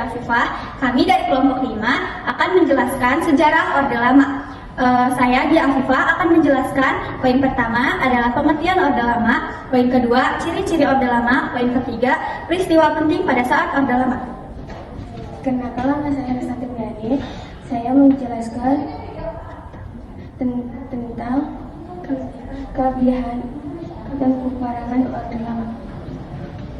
Afifah. Kami dari kelompok 5 akan menjelaskan sejarah Orde Lama. Saya Dia Afifah akan menjelaskan poin pertama adalah pengertian Orde Lama, poin kedua ciri-ciri Orde Lama, poin ketiga peristiwa penting pada saat Orde Lama. Kenakalan saya Restati Mulyani, saya menjelaskan tentang kelebihan dan kekurangan Orde Lama.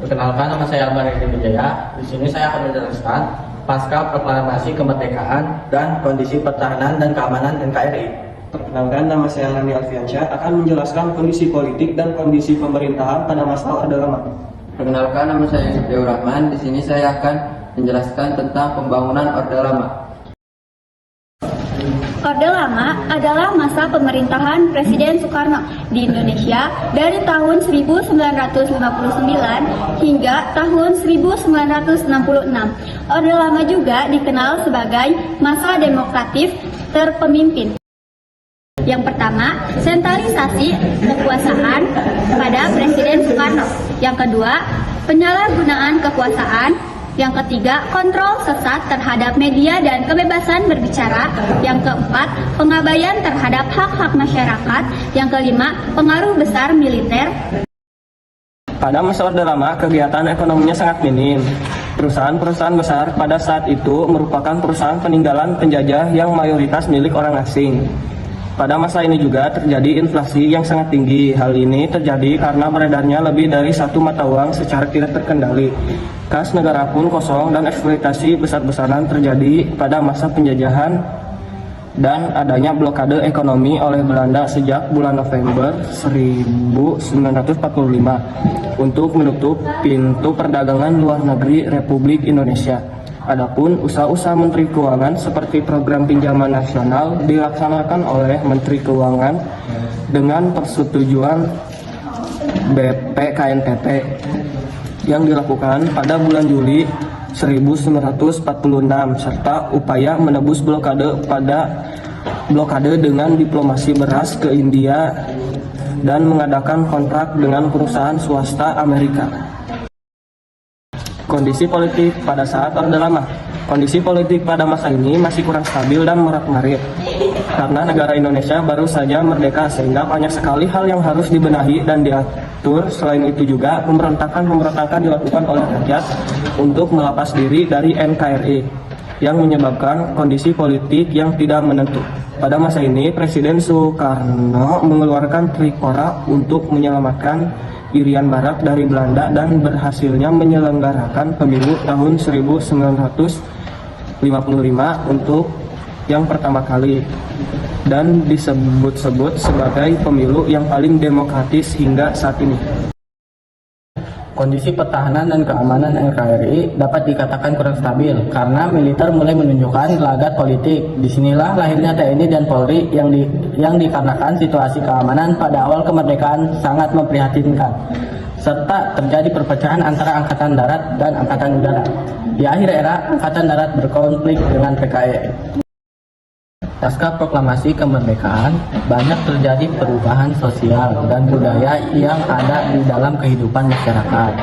Perkenalkan, nama saya Albar Edi Wijaya. Di sini saya akan menjelaskan pasca proklamasi kemerdekaan dan kondisi pertahanan dan keamanan NKRI. Perkenalkan, nama saya Rani Alfiansyah akan menjelaskan kondisi politik dan kondisi pemerintahan pada masa Orde Lama. Perkenalkan, nama saya Yusuf Rahman. Di sini saya akan menjelaskan tentang pembangunan Orde Lama. Orde Lama adalah masa pemerintahan Presiden Soekarno di Indonesia dari tahun 1959 hingga tahun 1966. Orde Lama juga dikenal sebagai masa demokratif terpemimpin. Yang pertama, sentralisasi kekuasaan pada Presiden Soekarno. Yang kedua, penyalahgunaan kekuasaan. Yang ketiga, kontrol sesat terhadap media dan kebebasan berbicara. Yang keempat, pengabaian terhadap hak-hak masyarakat. Yang kelima, pengaruh besar militer. Pada masa Orde Lama, kegiatan ekonominya sangat minim. Perusahaan-perusahaan besar pada saat itu merupakan perusahaan peninggalan penjajah yang mayoritas milik orang asing. Pada masa ini juga terjadi inflasi yang sangat tinggi. Hal ini terjadi karena beredarnya lebih dari satu mata uang secara tidak terkendali. Kas negara pun kosong dan eksploitasi besar-besaran terjadi pada masa penjajahan dan adanya blokade ekonomi oleh Belanda sejak bulan November 1945 untuk menutup pintu perdagangan luar negeri Republik Indonesia. Adapun usaha-usaha Menteri Keuangan seperti program pinjaman nasional dilaksanakan oleh Menteri Keuangan dengan persetujuan BPKNPT yang dilakukan pada bulan Juli 1946 serta upaya menebus blokade dengan diplomasi beras ke India dan mengadakan kontrak dengan perusahaan swasta Amerika. Kondisi politik pada saat Orde Lama. Kondisi politik pada masa ini masih kurang stabil dan morat-marit karena negara Indonesia baru saja merdeka sehingga banyak sekali hal yang harus dibenahi dan diatur. Selain itu juga pemberontakan dilakukan oleh rakyat untuk melepas diri dari NKRI yang menyebabkan kondisi politik yang tidak menentu. Pada masa ini Presiden Soekarno mengeluarkan Trikora untuk menyelamatkan Irian Barat dari Belanda dan berhasilnya menyelenggarakan pemilu tahun 1955 untuk yang pertama kali dan disebut-sebut sebagai pemilu yang paling demokratis hingga saat ini. Kondisi pertahanan dan keamanan NKRI dapat dikatakan kurang stabil karena militer mulai menunjukkan gelagat politik. Disinilah lahirnya TNI dan Polri yang dikarenakan situasi keamanan pada awal kemerdekaan sangat memprihatinkan, serta terjadi perpecahan antara Angkatan Darat dan Angkatan Udara. Di akhir era, Angkatan Darat berkonflik dengan PKI. Pasca proklamasi kemerdekaan, banyak terjadi perubahan sosial dan budaya yang ada di dalam kehidupan masyarakat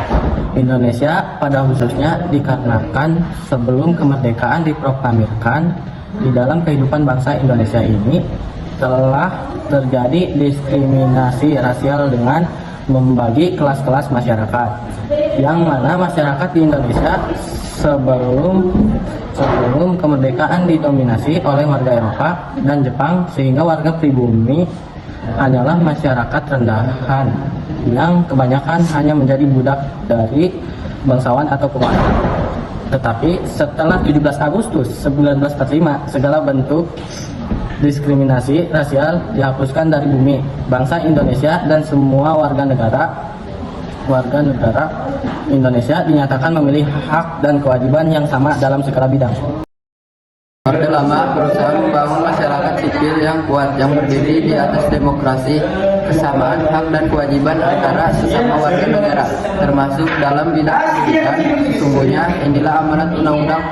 Indonesia pada khususnya dikarenakan sebelum kemerdekaan diproklamirkan di dalam kehidupan bangsa Indonesia ini telah terjadi diskriminasi rasial dengan membagi kelas-kelas masyarakat, yang mana masyarakat di Indonesia sebelum kemerdekaan didominasi oleh warga Eropa dan Jepang, sehingga warga pribumi adalah masyarakat rendahan yang kebanyakan hanya menjadi budak dari bangsawan atau penguasa. Tetapi setelah 17 Agustus 1945, segala bentuk diskriminasi rasial dihapuskan dari bumi. Bangsa Indonesia dan semua warga negara Indonesia dinyatakan memiliki hak dan kewajiban yang sama dalam segala bidang. Orde Lama berusaha membangun masyarakat sipil yang kuat, yang berdiri di atas demokrasi, kesamaan hak dan kewajiban antara sesama warga negara, termasuk dalam bidang pendidikan. Sesungguhnya inilah amanat Undang-Undang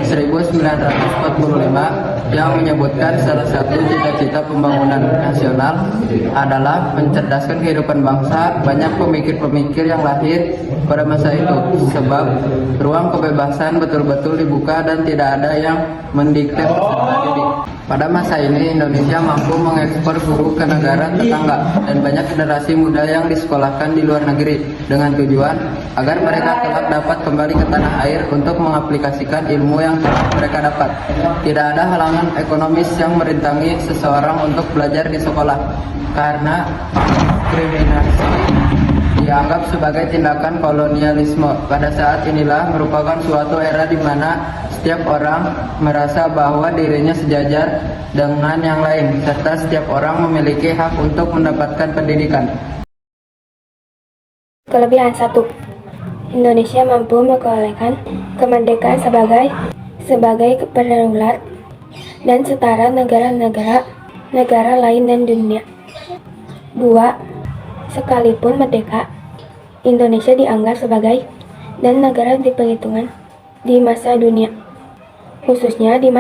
1945 yang menyebutkan salah satu cita-cita pembangunan nasional adalah mencerdaskan kehidupan bangsa. Banyak pemikir-pemikir yang lahir pada masa itu, sebab ruang kebebasan betul-betul dibuka dan tidak ada yang mendikte peserta didik. Pada masa ini Indonesia mampu mengekspor guru ke negara tetangga dan banyak generasi muda yang disekolahkan di luar negeri dengan tujuan agar mereka kelak dapat kembali ke tanah air untuk mengaplikasikan ilmu yang telah mereka dapat. Tidak ada halangan ekonomis yang merintangi seseorang untuk belajar di sekolah, karena kriminalisasi dianggap sebagai tindakan kolonialisme. Pada saat inilah merupakan suatu era di mana setiap orang merasa bahwa dirinya sejajar dengan yang lain, serta setiap orang memiliki hak untuk mendapatkan pendidikan. Kelebihan 1. Indonesia mampu memperolehkan kemerdekaan sebagai berdaulat dan setara negara lain dan dunia. 2. Sekalipun merdeka, Indonesia dianggap sebagai dan negara diperhitungkan di masa dunia, khususnya di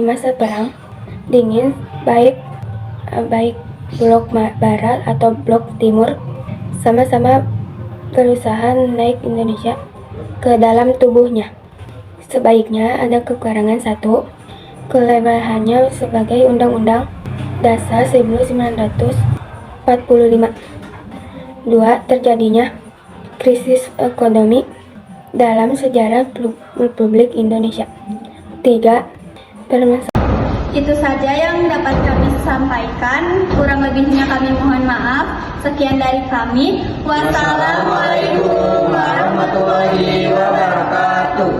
masa perang dingin, baik blok barat atau blok timur sama-sama berusaha naik Indonesia ke dalam tubuhnya. Sebaiknya ada kekurangan 1. Kelebihannya sebagai Undang-Undang Dasar 1945. 2. Terjadinya krisis ekonomi dalam sejarah Republik Indonesia. 3. Itu saja yang dapat kami sampaikan. Kurang lebihnya kami mohon maaf. Sekian dari kami. Wassalamualaikum warahmatullahi wabarakatuh.